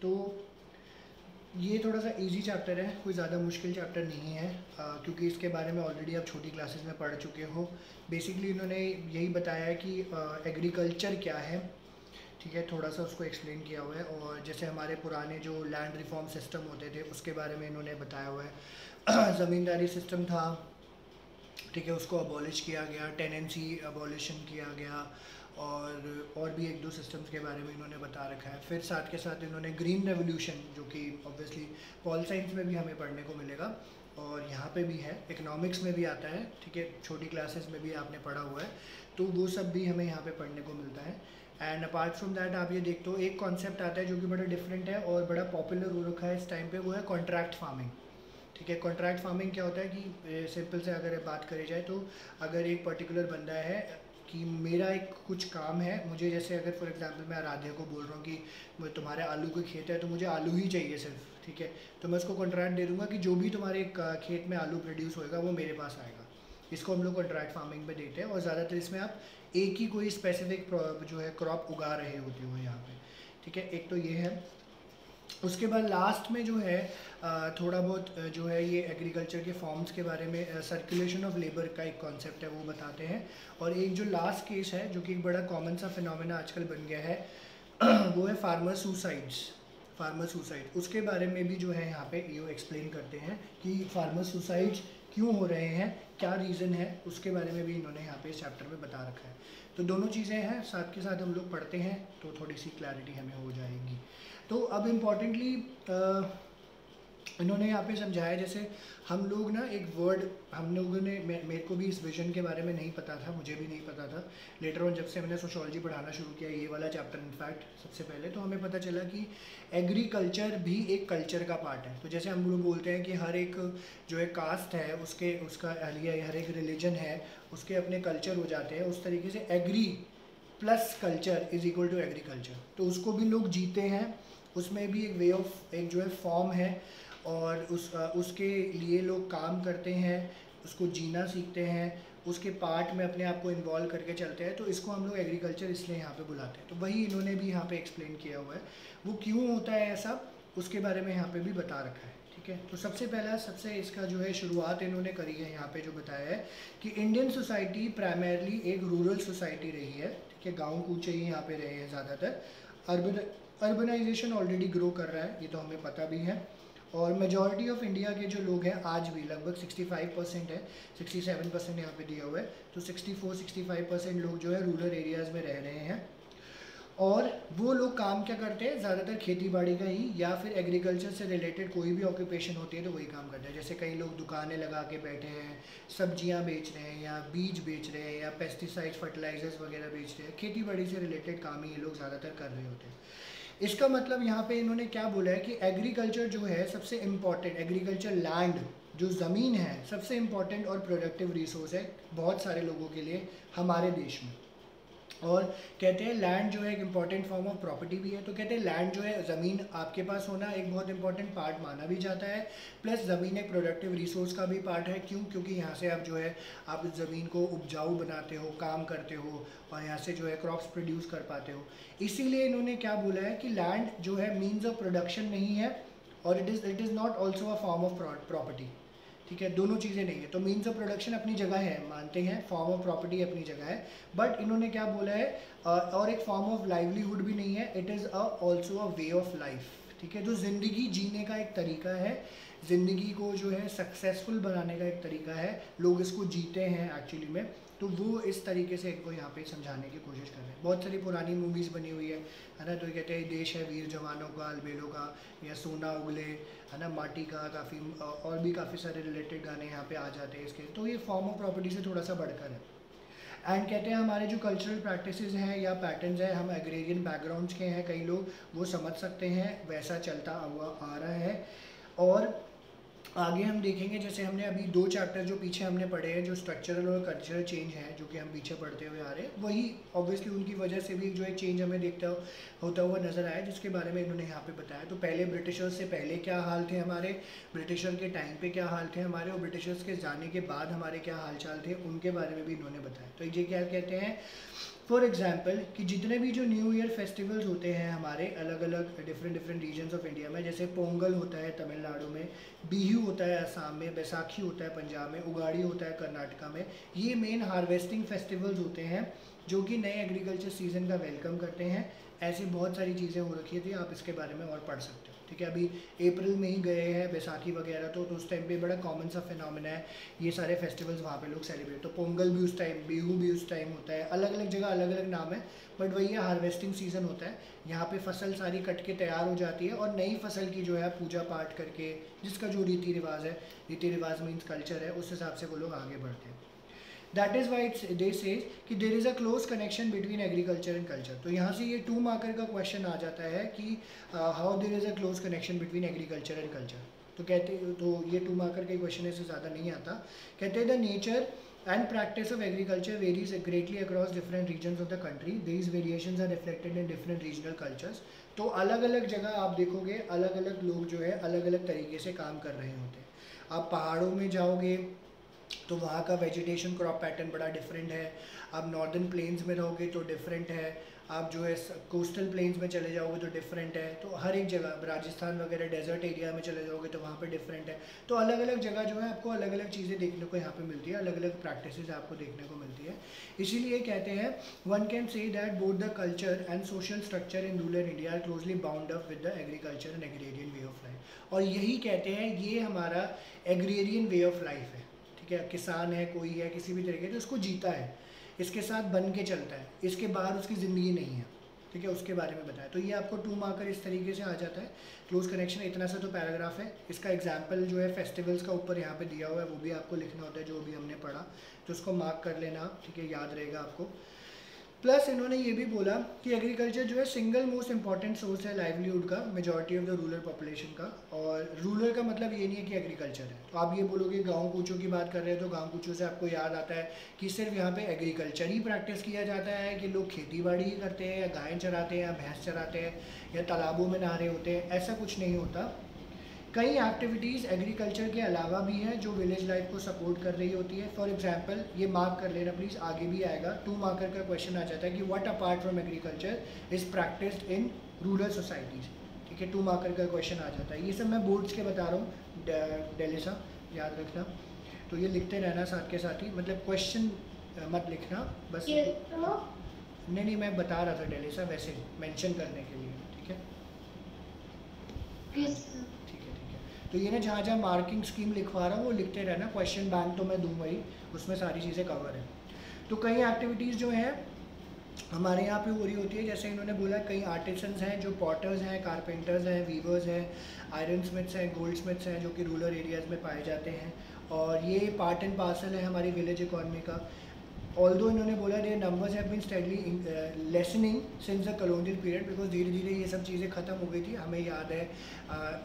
तो ये थोड़ा सा इजी चैप्टर है, कोई ज़्यादा मुश्किल चैप्टर नहीं है, क्योंकि इसके बारे में ऑलरेडी आप छोटी क्लासेस में पढ़ चुके हो। बेसिकली इन्होंने यही बताया है कि एग्रीकल्चर क्या है, ठीक है, थोड़ा सा उसको एक्सप्लेन किया हुआ है। और जैसे हमारे पुराने जो लैंड रिफॉर्म सिस्टम होते थे उसके बारे में इन्होंने बताया हुआ है। ज़मींदारी सिस्टम था, ठीक है, उसको अबॉलिश किया गया, टेनेंसी अबॉलिशन किया गया, और भी एक दो सिस्टम्स के बारे में इन्होंने बता रखा है। फिर साथ के साथ इन्होंने ग्रीन रेवोल्यूशन, जो कि ऑब्वियसली पॉल साइंस में भी हमें पढ़ने को मिलेगा और यहाँ पे भी है, इकोनॉमिक्स में भी आता है, ठीक है, छोटी क्लासेस में भी आपने पढ़ा हुआ है, तो वो सब भी हमें यहाँ पे पढ़ने को मिलता है। एंड अपार्ट फ्रॉम दैट आप ये देखते हो एक कॉन्सेप्ट आता है जो कि बड़ा डिफरेंट है और बड़ा पॉपुलर हो रखा है इस टाइम पे, वो है कॉन्ट्रैक्ट फार्मिंग, ठीक है। कॉन्ट्रैक्ट फार्मिंग क्या होता है कि सिंपल से अगर बात करी जाए तो अगर एक पर्टिकुलर बंदा है कि मेरा एक कुछ काम है, मुझे जैसे अगर फॉर एग्जांपल मैं आराध्या को बोल रहा हूँ कि तुम्हारे आलू के खेत है तो मुझे आलू ही चाहिए सिर्फ, ठीक है, तो मैं उसको कॉन्ट्रैक्ट दे दूँगा कि जो भी तुम्हारे खेत में आलू प्रोड्यूस होएगा वो मेरे पास आएगा। इसको हम लोग कॉन्ट्रैक्ट फार्मिंग में देते हैं और ज़्यादातर इसमें आप एक ही कोई स्पेसिफिक जो है क्रॉप उगा रहे होते हो यहाँ पे, ठीक है, एक तो ये है। उसके बाद लास्ट में जो है थोड़ा बहुत जो है ये एग्रीकल्चर के फॉर्म्स के बारे में, सर्कुलेशन ऑफ लेबर का एक कॉन्सेप्ट है वो बताते हैं। और एक जो लास्ट केस है जो कि एक बड़ा कॉमन सा फिनोमेना आजकल बन गया है वो है फार्मर सुसाइड्स, फार्मर सुसाइड, उसके बारे में भी जो है यहाँ पे ये एक्सप्लेन करते हैं कि फार्मर सुसाइड्स क्यों हो रहे हैं, क्या रीज़न है, उसके बारे में भी इन्होंने यहाँ पे इस चैप्टर में बता रखा है। तो दोनों चीज़ें हैं, साथ के साथ हम लोग पढ़ते हैं तो थोड़ी सी क्लैरिटी हमें हो जाएगी। तो अब इम्पॉर्टेंटली इन्होंने यहाँ पे समझाया, जैसे हम लोग ना एक वर्ड, हम लोगों ने, मेरे को भी इस विजन के बारे में नहीं पता था, मुझे भी नहीं पता था, लेटर ऑन जब से मैंने सोशोलॉजी पढ़ाना शुरू किया, ये वाला चैप्टर इनफैक्ट सबसे पहले, तो हमें पता चला कि एग्रीकल्चर भी एक कल्चर का पार्ट है। तो जैसे हम लोग बोलते हैं कि हर एक जो है कास्ट है उसके, उसका हर एक रिलीजन है उसके अपने कल्चर हो जाते हैं, उस तरीके से agri plus culture is equal to agriculture, तो उसको भी लोग जीते हैं, उसमें भी एक वे ऑफ, एक जो है फॉर्म है, और उसके लिए लोग काम करते हैं, उसको जीना सीखते हैं, उसके पार्ट में अपने आप को इन्वॉल्व करके चलते हैं, तो इसको हम लोग एग्रीकल्चर इसलिए यहाँ पे बुलाते हैं। तो वही इन्होंने भी यहाँ पे एक्सप्लेन किया हुआ है, वो क्यों होता है ऐसा, उसके बारे में यहाँ पे भी बता रखा है, ठीक है। तो सबसे पहला, सबसे इसका जो है शुरुआत इन्होंने करी है यहाँ पे, जो बताया है कि इंडियन सोसाइटी प्राइमरली एक रूरल सोसाइटी रही है, ठीक है, गाँव कूचे ही यहाँ पे रहे हैं ज़्यादातर। अर्बनाइजेशन ऑलरेडी ग्रो कर रहा है, ये तो हमें पता भी है, और मेजॉरिटी ऑफ इंडिया के जो लोग हैं आज भी लगभग 65% है, 67% यहाँ पे दिया हुआ है, तो 64-65% लोग जो है रूरल एरियाज़ में रह रहे हैं। और वो लोग काम क्या करते हैं, ज़्यादातर खेती बाड़ी का ही, या फिर एग्रीकल्चर से रिलेटेड कोई भी ऑक्यूपेशन होती है तो वही काम करते हैं। जैसे कई लोग दुकानें लगा के बैठे हैं, सब्जियां बेच रहे हैं, या बीज बेच रहे हैं, या पेस्टिसाइड्स फर्टिलाइजर्स वगैरह बेच रहे हैं, खेती बाड़ी से रिलेटेड काम ही ये लोग ज़्यादातर कर रहे होते हैं। इसका मतलब यहाँ पे इन्होंने क्या बोला है कि एग्रीकल्चर जो है सबसे इम्पॉर्टेंट, एग्रीकल्चर लैंड जो ज़मीन है सबसे इम्पॉर्टेंट और प्रोडक्टिव रिसोर्स है बहुत सारे लोगों के लिए हमारे देश में। और कहते हैं लैंड जो है एक इम्पॉर्टेंट फॉर्म ऑफ प्रॉपर्टी भी है, तो कहते हैं लैंड जो है, ज़मीन आपके पास होना एक बहुत इंपॉर्टेंट पार्ट माना भी जाता है, प्लस ज़मीन एक प्रोडक्टिव रिसोर्स का भी पार्ट है। क्यों? क्योंकि यहाँ से आप जो है आप उस ज़मीन को उपजाऊ बनाते हो, काम करते हो, और यहाँ से जो है क्रॉप्स प्रोड्यूस कर पाते हो। इसीलिए इन्होंने क्या बोला है कि लैंड जो है मीन्स ऑफ प्रोडक्शन नहीं है, और it is not also a form of property, ठीक है, दोनों चीज़ें नहीं है। तो मीन्स ऑफ प्रोडक्शन अपनी जगह है, मानते हैं, फॉर्म ऑफ प्रॉपर्टी अपनी जगह है, बट इन्होंने क्या बोला है, और एक फॉर्म ऑफ लाइवलीहुड भी नहीं है, it is also a way of life, ठीक है, जो ज़िंदगी जीने का एक तरीका है, ज़िंदगी को जो है सक्सेसफुल बनाने का एक तरीका है, लोग इसको जीते हैं एक्चुअली में। तो वो इस तरीके से इनको यहाँ पे समझाने की कोशिश कर रहे हैं। बहुत सारी पुरानी मूवीज़ बनी हुई है ना, तो कहते हैं देश है वीर जवानों का, अलबेलों का, या सोना उगले, है ना, माटी का, काफ़ी और भी काफ़ी सारे रिलेटेड गाने यहाँ पे आ जाते हैं इसके। तो ये फॉर्म ऑफ प्रॉपर्टी से थोड़ा सा बढ़कर है। एंड कहते हैं हमारे जो कल्चरल प्रैक्टिसेस हैं या पैटर्न्स हैं, हम एग्रेरियन बैकग्राउंड्स के हैं, कई लोग वो समझ सकते हैं, वैसा चलता हुआ आ रहा है। और आगे हम देखेंगे, जैसे हमने अभी 2 चैप्टर जो पीछे हमने पढ़े हैं, जो स्ट्रक्चरल और कल्चरल चेंज है जो कि हम पीछे पढ़ते हुए आ रहे हैं, वही ऑब्वियसली उनकी वजह से भी जो है चेंज हमें होता हुआ नज़र आया, जिसके बारे में इन्होंने यहाँ पे बताया। तो पहले ब्रिटिशर्स से पहले क्या हाल थे हमारे, ब्रिटिशर के टाइम पे क्या हाल थे हमारे, और ब्रिटिशर्स के जाने के बाद हमारे क्या हाल चाल थे, उनके बारे में भी इन्होंने बताया। तो ये क्या कहते हैं फॉर एग्जांपल कि जितने भी जो न्यू ईयर फेस्टिवल्स होते हैं हमारे अलग अलग डिफरेंट रीजन्स ऑफ इंडिया में, जैसे पोंगल होता है तमिलनाडु में, बिहू होता है असम में, बैसाखी होता है पंजाब में, उगाड़ी होता है कर्नाटका में, ये मेन हार्वेस्टिंग फेस्टिवल्स होते हैं जो कि नए एग्रीकल्चर सीज़न का वेलकम करते हैं। ऐसी बहुत सारी चीज़ें हो रखी थी, आप इसके बारे में और पढ़ सकते हो। ठीक है, अभी अप्रैल में ही गए हैं बैसाखी वगैरह, तो उस टाइम पे बड़ा कॉमन सा फिनोमेना है, ये सारे फेस्टिवल्स वहाँ पे लोग सेलिब्रेट, तो पोंगल भी उस टाइम, बिहू भी उस टाइम होता है। अलग अलग जगह अलग अलग नाम है, बट वही है, हार्वेस्टिंग सीज़न होता है। यहाँ पे फसल सारी कट के तैयार हो जाती है और नई फसल की जो है पूजा पाठ करके, जिसका जो रीति रिवाज है, रीति रिवाज मीन्स कल्चर है, उस हिसाब से वो लोग आगे बढ़ते हैं। That is why they say कि there is a close connection between agriculture and culture. तो यहाँ से ये 2 मार्कर का क्वेश्चन आ जाता है कि how there is a close connection between agriculture and culture. तो कहते, तो ये 2 मार्कर के क्वेश्चन से ज़्यादा नहीं आता। कहते हैं the nature and practice of agriculture varies greatly across different regions of the country, these variations are reflected in different regional cultures. तो अलग अलग जगह आप देखोगे अलग अलग लोग जो है अलग अलग तरीके से काम कर रहे होते हैं। आप पहाड़ों में जाओगे तो वहाँ का वेजिटेशन क्रॉप पैटर्न बड़ा डिफरेंट है। आप नॉर्दर्न प्लेन्स में रहोगे तो डिफरेंट है, आप जो है कोस्टल प्लेन्स में चले जाओगे तो डिफरेंट है। तो हर एक जगह, राजस्थान वगैरह डेजर्ट एरिया में चले जाओगे तो वहाँ पे डिफरेंट है। तो अलग अलग जगह जो है आपको अलग अलग चीज़ें देखने को यहाँ पे मिलती है, अलग अलग प्रैक्टिसेस आपको देखने को मिलती है। इसीलिए कहते हैं one can say that both the culture and social structure in rural India are closely bound up with the agriculture and agrarian way of life. और यही कहते हैं ये हमारा एग्रेरियन वे ऑफ लाइफ है। ठीक है, किसान है, कोई है, किसी भी तरीके से उसको जीता है, इसके साथ बन के चलता है, इसके बाहर उसकी ज़िंदगी नहीं है। ठीक है, उसके बारे में बताया। तो ये आपको 2 मार्कर इस तरीके से आ जाता है। क्लोज कनेक्शन इतना सा तो पैराग्राफ है, इसका एग्जाम्पल जो है फेस्टिवल्स का ऊपर यहाँ पे दिया हुआ है, वो भी आपको लिखना होता है जो भी हमने पढ़ा, तो उसको मार्क कर लेना। ठीक है, याद रहेगा आपको। प्लस इन्होंने ये भी बोला कि एग्रीकल्चर जो है सिंगल मोस्ट इंपॉर्टेंट सोर्स है लाइवलीहुड का majority of the rural population का। और रूरल का मतलब ये नहीं है कि एग्रीकल्चर है। तो आप ये बोलोगे गांव कूचों की बात कर रहे हैं तो गांव कूचों से आपको याद आता है कि सिर्फ यहाँ पे एग्रीकल्चर ही प्रैक्टिस किया जाता है, कि लोग खेती बाड़ी ही करते हैं या गायें चराते हैं या भैंस चराते हैं या तालाबों में नहा रहे होते हैं, ऐसा कुछ नहीं होता। कई एक्टिविटीज़ एग्रीकल्चर के अलावा भी हैं जो विलेज लाइफ को सपोर्ट कर रही होती है। फॉर एग्जांपल ये मार्क कर लेना प्लीज़, आगे भी आएगा। 2 मार्कर का क्वेश्चन आ जाता है कि what apart from agriculture is practised in rural societies. ठीक है, 2 मार्कर का क्वेश्चन आ जाता है। ये सब मैं बोर्ड्स के बता रहा हूँ, डेली सा याद रखना। तो ये लिखते रहना साथ के साथ ही, मतलब क्वेश्चन मत लिखना बस। नहीं, मैं बता रहा था डेली सा वैसे मेंशन करने के लिए। ठीक है, तो ये ना जहाँ जहाँ मार्किंग स्कीम लिखवा रहा हूँ वो लिखते रहना। क्वेश्चन बैंक तो मैं दूंगा ही, उसमें सारी चीज़ें कवर है। तो कई एक्टिविटीज़ जो हैं हमारे यहाँ पे हो रही होती है, जैसे इन्होंने बोला कई आर्टिसंस हैं जो पॉटर्स हैं, कारपेंटर्स हैं, वीवर्स हैं, आयरन स्मिथ्स हैं, गोल्ड स्मिथ्स हैं जो कि रूरल एरियाज़ में पाए जाते हैं। और ये पार्ट एंड पार्सल है हमारी विलेज इकॉनमी का। ऑल्दो इन्होंने बोला their numbers have been steadily lessening since the colonial period, because धीरे धीरे ये सब चीज़ें ख़त्म हो गई थी। हमें याद है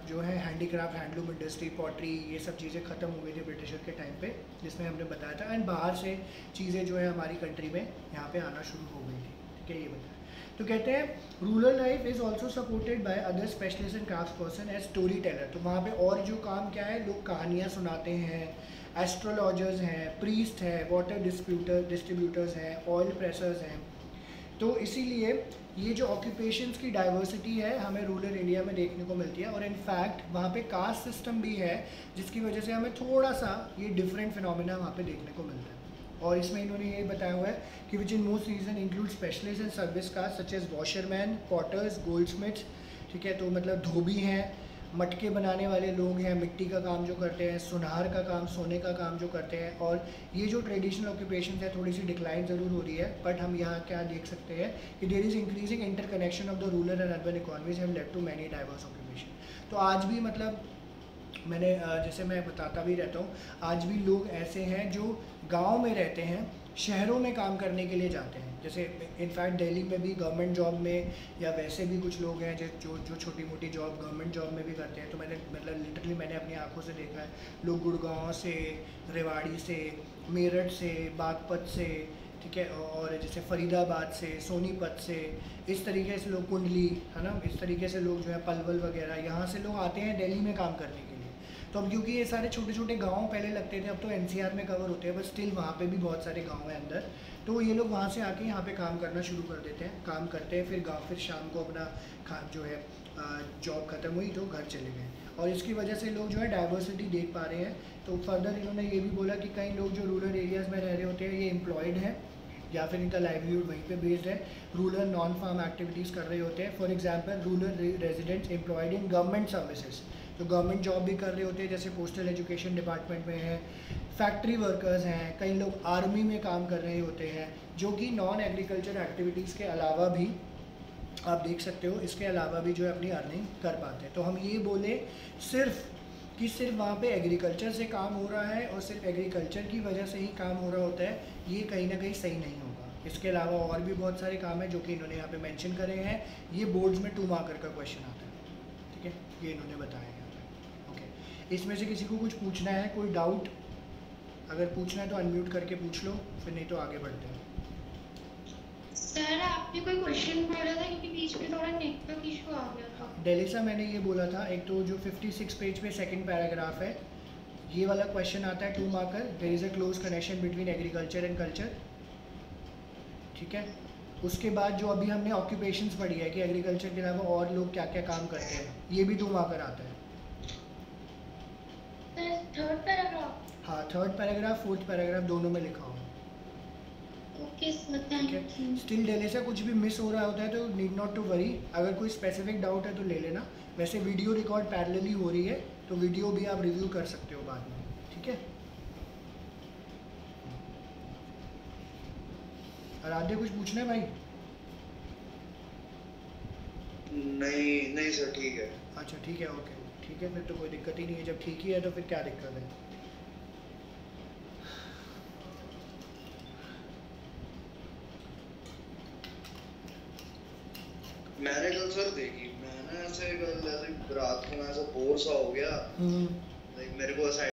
जो है हैंडीक्राफ्ट, हैंडलूम इंडस्ट्री, पॉटरी, ये सब चीज़ें ख़त्म हो गई थी ब्रिटिशर के टाइम पे, जिसमें हमने बताया था। एंड बाहर से चीज़ें जो है हमारी कंट्री में यहाँ पे आना शुरू हो गई थी। ठीक है, ये बताया। तो कहते हैं rural life is also supported by other specialist and craft person as story teller. तो वहाँ पे और जो काम क्या है, लोग कहानियाँ सुनाते हैं, एस्ट्रोलॉजर्स हैं, प्रीस्ट हैं, वाटर डिस्ट्रीब्यूटर्स हैं, ऑयल प्रेसर्स हैं। तो इसीलिए ये जो ऑक्यूपेशंस की डाइवर्सिटी है हमें रूरल इंडिया में देखने को मिलती है। और इनफैक्ट वहाँ पे कास्ट सिस्टम भी है जिसकी वजह से हमें थोड़ा सा ये डिफरेंट फिनोमिना वहाँ पे देखने को मिलता है। और इसमें इन्होंने ये बताया हुआ है कि which in most region include specialist and service caste such as washerman, potters, goldsmiths. ठीक है, तो मतलब धोबी हैं, मटके बनाने वाले लोग हैं, मिट्टी का काम जो करते हैं, सुनार का काम, सोने का काम जो करते हैं। और ये जो ट्रेडिशनल ऑक्यूपेशन है थोड़ी सी डिक्लाइन ज़रूर हो रही है, बट हम यहाँ क्या देख सकते हैं कि there is increasing interconnection of the rural and urban economies have led to many diverse occupation. तो आज भी मतलब मैंने जैसे मैं बताता भी रहता हूँ, आज भी लोग ऐसे हैं जो गांव में रहते हैं, शहरों में काम करने के लिए जाते हैं। जैसे इनफैक्ट दिल्ली में भी गवर्नमेंट जॉब में या वैसे भी कुछ लोग हैं जो छोटी मोटी जॉब गवर्नमेंट जॉब में भी करते हैं। तो मैंने मतलब लिटरली मैंने अपनी आंखों से देखा है, लोग गुड़गांव से, रेवाड़ी से, मेरठ से, बागपत से, ठीक है, और जैसे फरीदाबाद से, सोनीपत से, इस तरीके से लोग, कुंडली है ना, इस तरीके से लोग जो है पलवल वगैरह, यहाँ से लोग आते हैं दिल्ली में काम करने के लिए। तो अब क्योंकि ये सारे छोटे छोटे गाँव पहले लगते थे, अब तो एनसीआर में कवर होते हैं, बट स्टिल वहाँ पे भी बहुत सारे गाँव हैं अंदर। तो ये लोग वहाँ से आके यहाँ पे काम करना शुरू कर देते हैं, काम करते हैं, फिर शाम को अपना खा जो है जॉब ख़त्म हुई तो घर चले गए। और इसकी वजह से लोग जो है डाइवर्सिटी देख पा रहे हैं। तो फर्दर इन्होंने ये भी बोला कि कई लोग जो रूरल एरियाज़ में रह रहे होते हैं ये एम्प्लॉयड हैं, या फिर इनका लाइवलीहुड वहीं पे बेस्ड है, रूरल नॉन फार्म एक्टिविटीज़ कर रहे होते हैं। For example rural residents employed in government services, तो गवर्नमेंट जॉब भी कर रहे होते हैं, जैसे पोस्टल एजुकेशन डिपार्टमेंट में है, फैक्ट्री वर्कर्स हैं, कई लोग आर्मी में काम कर रहे होते हैं, जो कि नॉन एग्रीकल्चर एक्टिविटीज़ के अलावा भी आप देख सकते हो, इसके अलावा भी जो है अपनी अर्निंग कर पाते हैं। तो हम ये बोले सिर्फ कि सिर्फ वहाँ पे एग्रीकल्चर से काम हो रहा है और सिर्फ एग्रीकल्चर की वजह से ही काम हो रहा होता है, ये कहीं ना कहीं सही नहीं होगा। इसके अलावा और भी बहुत सारे काम हैं जो कि इन्होंने यहाँ पे मेंशन करे हैं। ये बोर्ड्स में 2 मार्कर का क्वेश्चन आता है, ठीक है, ये इन्होंने बताया यहाँ पे। ओके, इसमें से किसी को कुछ पूछना है, कोई डाउट अगर पूछना है तो अनम्यूट करके पूछ लो, फिर नहीं तो आगे बढ़ते हैं। सर आपने कोई क्वेश्चन बोला था क्योंकि बीच में थोड़ा नेटवर्क इशू आ गया था। डेलिसा मैंने ये बोला था, एक तो जो 56 पेज पे सेकंड पैराग्राफ है, ये वाला क्वेश्चन आता है 2 marker, there is a close connection between agriculture and culture, ठीक है। उसके बाद जो अभी हमने ऑक्यूपेशंस पढ़ी है कि एग्रीकल्चर के अलावा और लोग क्या क्या काम करते हैं, ये भी 2 मार्कर आता है। Sir third paragraph. हाँ, थर्ड पैराग्राफ फोर्थ पैराग्राफ दोनों में लिखा हो, ओके सर, ठीक है। Thank you. स्टिल डेलिसा कुछ भी मिस हो रहा होता है तो नीड नॉट टू वरी, अगर कोई स्पेसिफिक डाउट है तो ले लेना। वैसे वीडियो रिकॉर्ड पैरेलली हो रही है, तो वीडियो भी आप रिव्यू कर सकते हो बाद में, ठीक है। आराध्य कुछ पूछना है भाई? नहीं नहीं सर, ठीक है। अच्छा ठीक है, ओके ठीक है, फिर तो कोई दिक्कत ही नहीं है। जब ठीक ही है तो फिर क्या दिक्कत है। मैंने कल सर देखी, मैंने ऐसे कल ऐसे रात को मैं ऐसा बोर सा हो गया, लाइक मेरे को ऐसा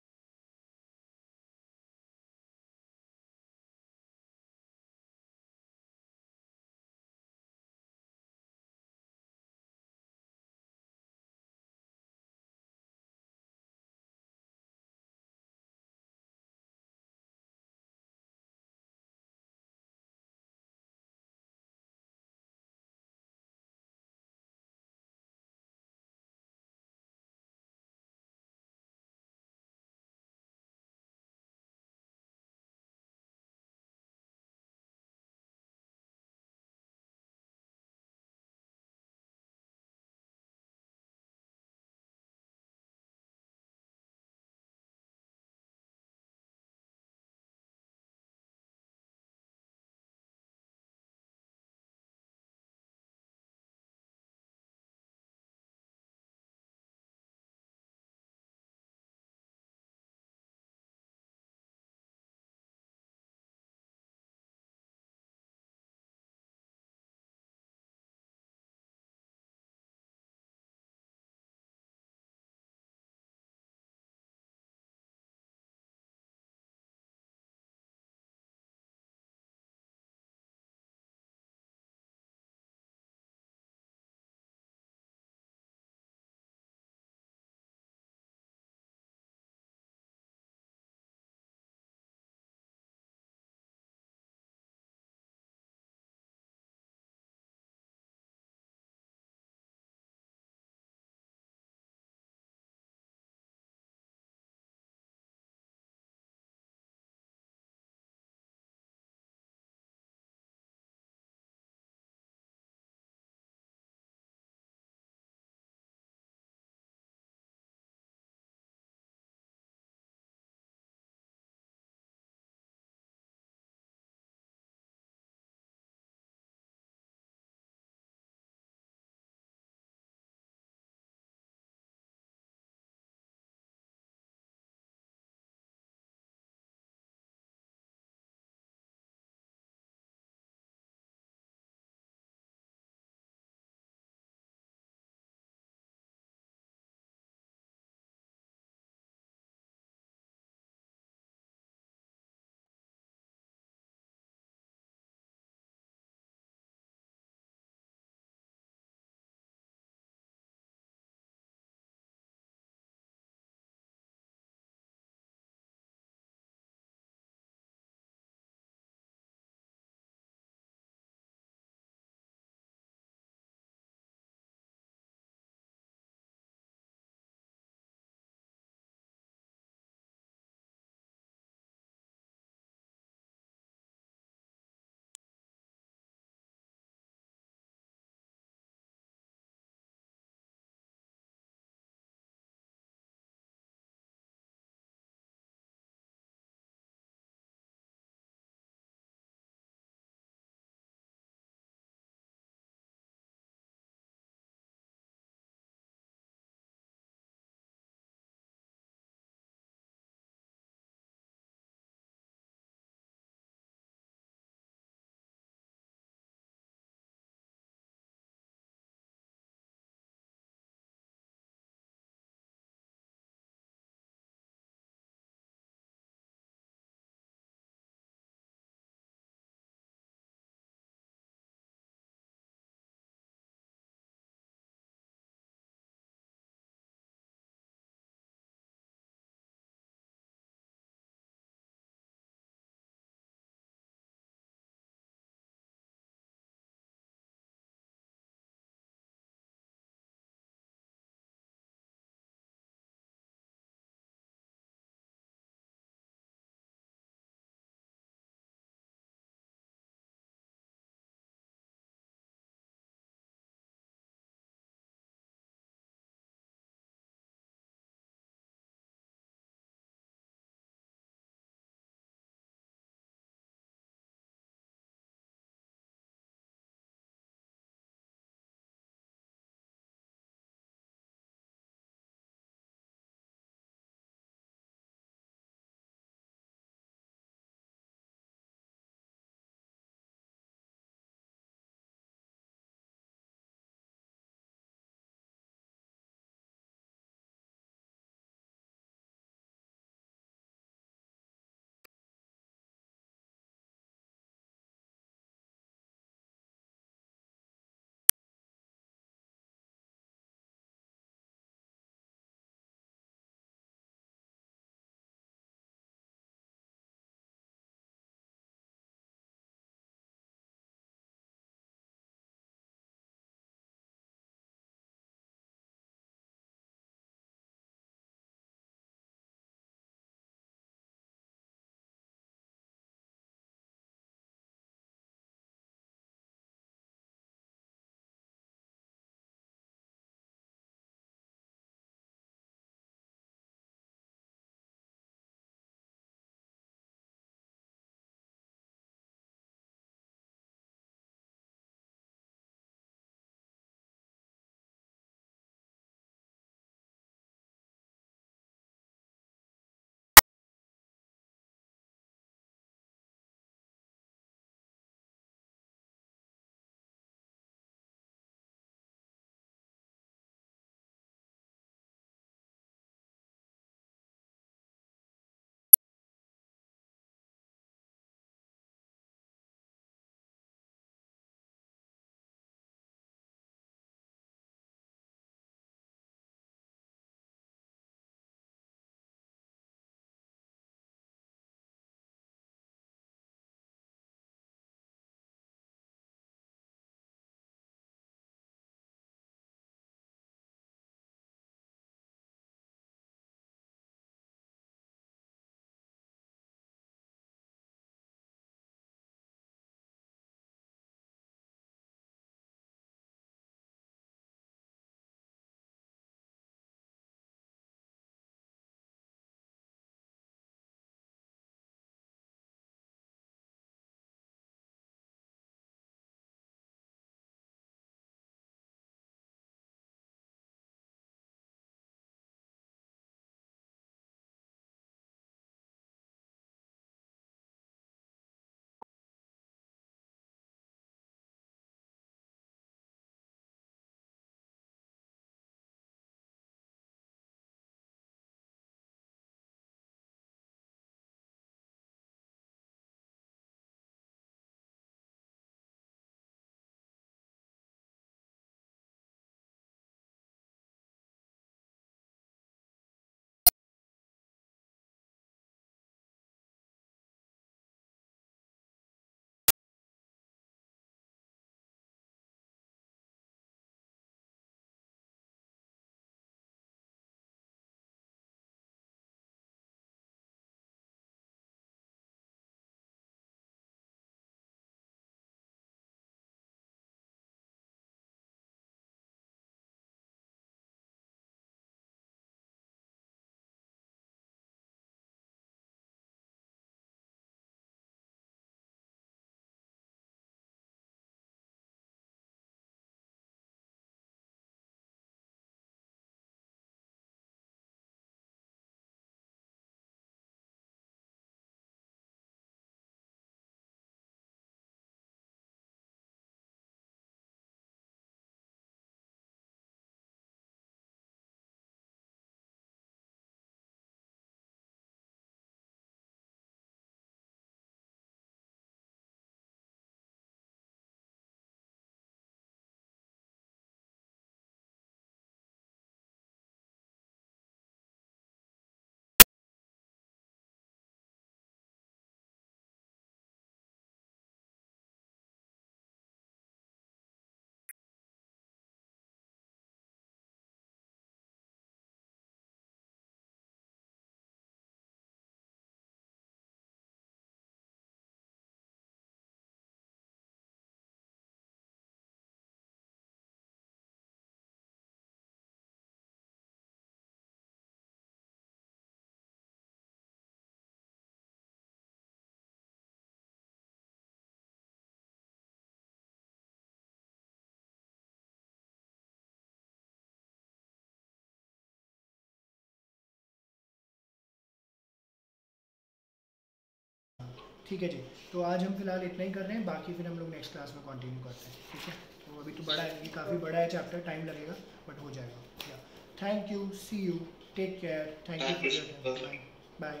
ठीक है जी, तो आज हम फिलहाल इतना ही कर रहे हैं, बाकी फिर हम लोग नेक्स्ट क्लास में कंटिन्यू करते हैं, ठीक है। तो अभी तो बड़ा है, ये काफ़ी बड़ा है चैप्टर, टाइम लगेगा बट हो जाएगा। या thank you, see you, take care, thank you for your time, bye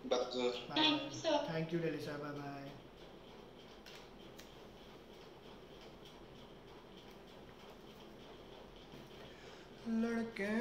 bye, Thank you, sir. Thank you daily sir, bye bye. लड़के